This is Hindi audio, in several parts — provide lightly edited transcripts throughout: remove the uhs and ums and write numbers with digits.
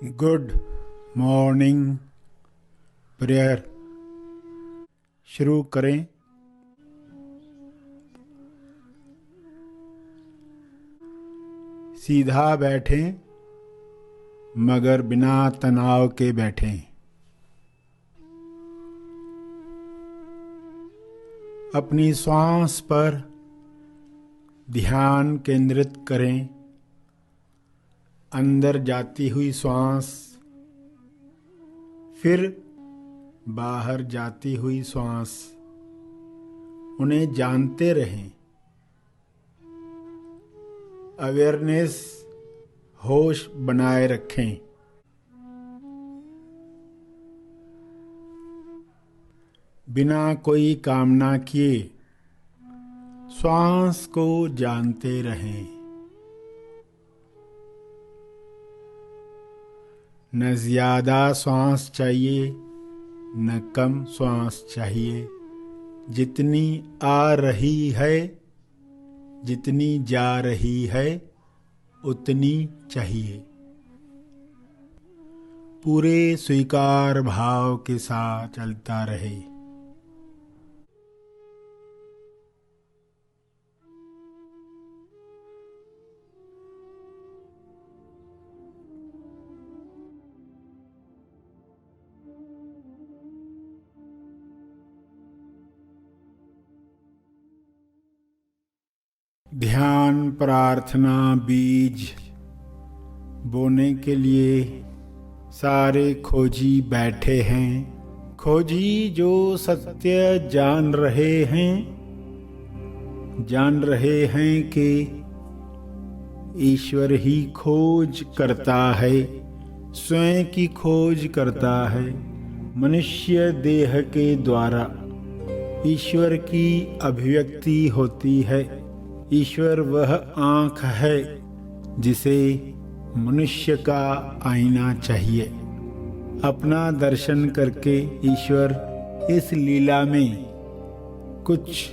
गुड मॉर्निंग प्रेयर शुरू करें। सीधा बैठें मगर बिना तनाव के बैठें। अपनी श्वास पर ध्यान केंद्रित करें। अंदर जाती हुई श्वास, फिर बाहर जाती हुई श्वास, उन्हें जानते रहें। अवेयरनेस, होश बनाए रखें। बिना कोई कामना किए श्वास को जानते रहें। न ज्यादा श्वास चाहिए न कम श्वास चाहिए। जितनी आ रही है, जितनी जा रही है, उतनी चाहिए। पूरे स्वीकार भाव के साथ चलता रहे। ध्यान प्रार्थना बीज बोने के लिए सारे खोजी बैठे हैं। खोजी जो सत्य जान रहे हैं कि ईश्वर ही खोज करता है, स्वयं की खोज करता है। मनुष्य देह के द्वारा ईश्वर की अभिव्यक्ति होती है। ईश्वर वह आँख है जिसे मनुष्य का आईना चाहिए। अपना दर्शन करके ईश्वर इस लीला में कुछ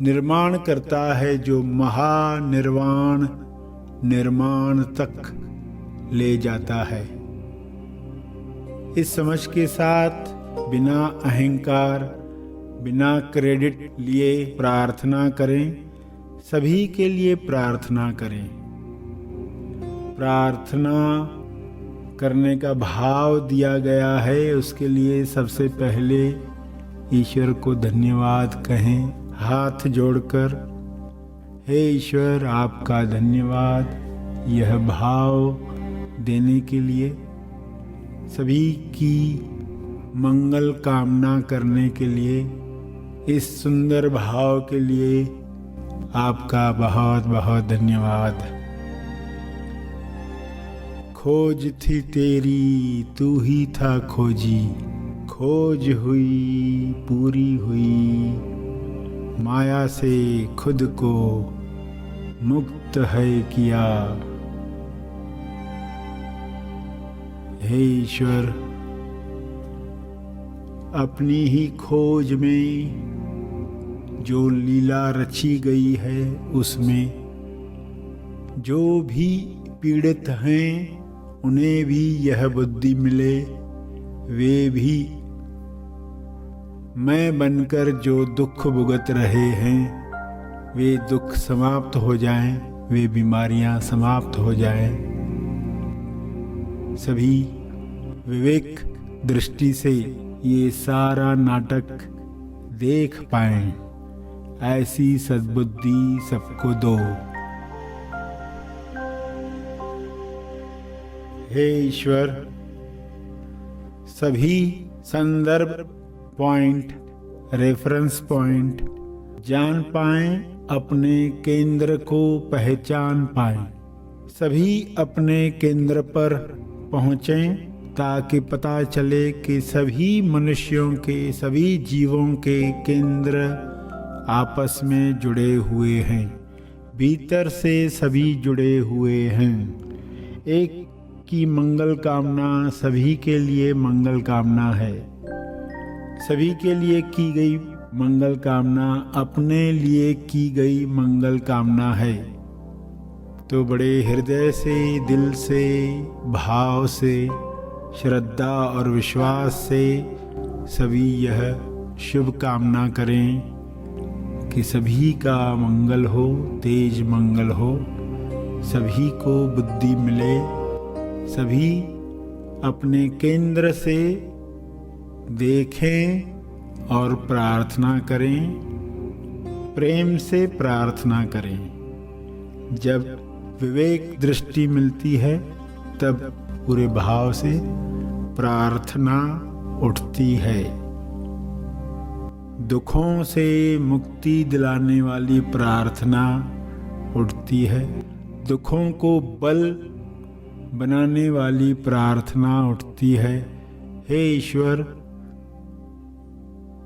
निर्माण करता है जो महानिर्वाण निर्माण तक ले जाता है। इस समझ के साथ बिना अहंकार, बिना क्रेडिट लिए प्रार्थना करें। सभी के लिए प्रार्थना करें। प्रार्थना करने का भाव दिया गया है, उसके लिए सबसे पहले ईश्वर को धन्यवाद कहें हाथ जोड़कर। हे ईश्वर, आपका धन्यवाद यह भाव देने के लिए, सभी की मंगल कामना करने के लिए, इस सुंदर भाव के लिए आपका बहुत बहुत धन्यवाद। खोज थी तेरी, तू ही था खोजी। खोज हुई पूरी हुई, माया से खुद को मुक्त है किया। हे ईश्वर, अपनी ही खोज में जो लीला रची गई है, उसमें जो भी पीड़ित हैं उन्हें भी यह बुद्धि मिले। वे भी मैं बनकर जो दुख भुगत रहे हैं, वे दुख समाप्त हो जाएं, वे बीमारियां समाप्त हो जाएं। सभी विवेक दृष्टि से ये सारा नाटक देख पाएं। ऐसी सद्बुद्धि सबको दो। हे ईश्वर, सभी संदर्भ पॉइंट, रेफरेंस पॉइंट जान पाएं, अपने केंद्र को पहचान पाएं। सभी अपने केंद्र पर पहुँचें ताकि पता चले कि सभी मनुष्यों के, सभी जीवों के केंद्र आपस में जुड़े हुए हैं। भीतर से सभी जुड़े हुए हैं। एक की मंगल कामना सभी के लिए मंगल कामना है। सभी के लिए की गई मंगल कामना अपने लिए की गई मंगल कामना है। तो बड़े हृदय से, दिल से, भाव से, श्रद्धा और विश्वास से सभी यह शुभ कामना करें कि सभी का मंगल हो, तेज मंगल हो, सभी को बुद्धि मिले, सभी अपने केंद्र से देखें और प्रार्थना करें, प्रेम से प्रार्थना करें। जब विवेक दृष्टि मिलती है तब पूरे भाव से प्रार्थना उठती है। दुखों से मुक्ति दिलाने वाली प्रार्थना उठती है। दुखों को बल बनाने वाली प्रार्थना उठती है। हे ईश्वर,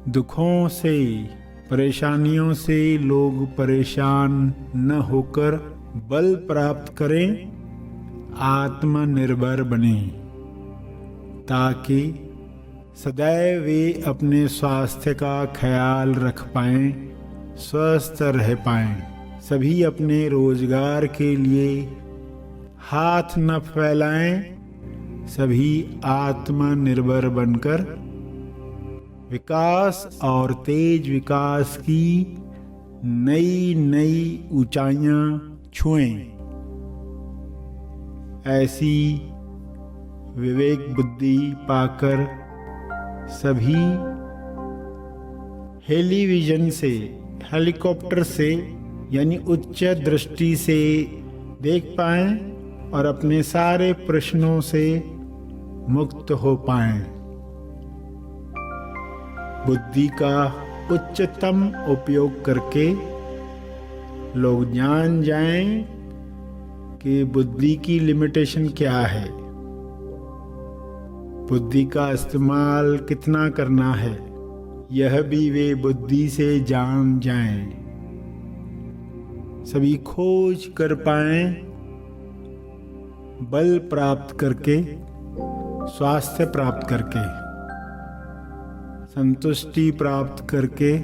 दुखों से, परेशानियों से लोग परेशान न होकर बल प्राप्त करें, आत्मनिर्भर बने, ताकि सदैव वे अपने स्वास्थ्य का ख्याल रख पाएं, स्वस्थ रह पाएं। सभी अपने रोजगार के लिए हाथ न फैलाएं, सभी आत्मनिर्भर बनकर विकास और तेज विकास की नई नई ऊंचाइयां छुएं। ऐसी विवेक बुद्धि पाकर सभी हेलीविजन से, हेलीकॉप्टर से यानी उच्च दृष्टि से देख पाएं और अपने सारे प्रश्नों से मुक्त हो पाएं। बुद्धि का उच्चतम उपयोग करके लोग जान जाएं कि बुद्धि की लिमिटेशन क्या है, बुद्धि का इस्तेमाल कितना करना है, यह भी वे बुद्धि से जान जाएं। सभी खोज कर पाएं, बल प्राप्त करके, स्वास्थ्य प्राप्त करके, संतुष्टि प्राप्त करके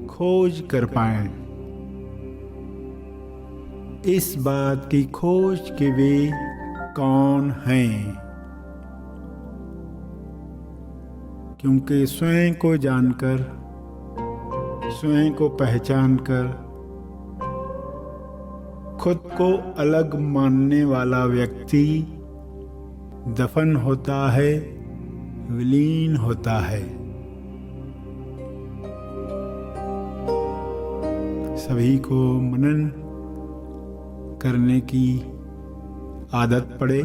खोज कर पाएं। इस बात की खोज कि वे कौन हैं, क्योंकि स्वयं को जानकर, स्वयं को पहचानकर खुद को अलग मानने वाला व्यक्ति दफन होता है, विलीन होता है। सभी को मनन करने की आदत पड़े,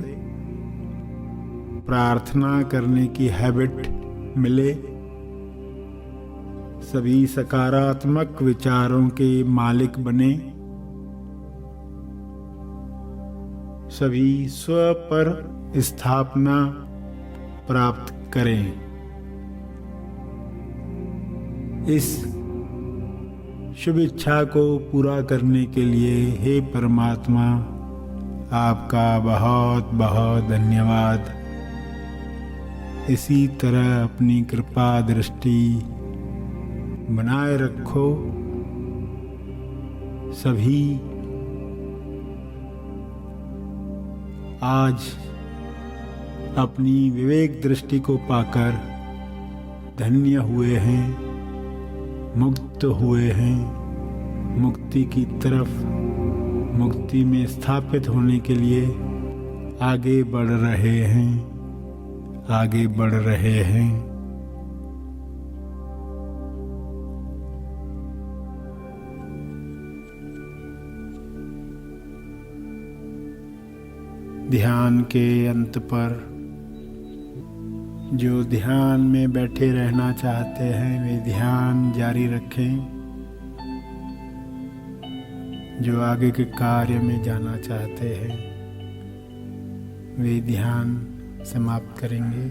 प्रार्थना करने की हैबिट मिले, सभी सकारात्मक विचारों के मालिक बने, सभी स्व पर स्थापना प्राप्त करें। इस शुभ इच्छा को पूरा करने के लिए हे परमात्मा, आपका बहुत बहुत धन्यवाद। इसी तरह अपनी कृपा दृष्टि बनाए रखो। सभी आज अपनी विवेक दृष्टि को पाकर धन्य हुए हैं, मुक्त हुए हैं, मुक्ति की तरफ, मुक्ति में स्थापित होने के लिए आगे बढ़ रहे हैं, आगे बढ़ रहे हैं। ध्यान के अंत पर जो ध्यान में बैठे रहना चाहते हैं वे ध्यान जारी रखें। जो आगे के कार्य में जाना चाहते हैं वे ध्यान समाप्त करेंगे।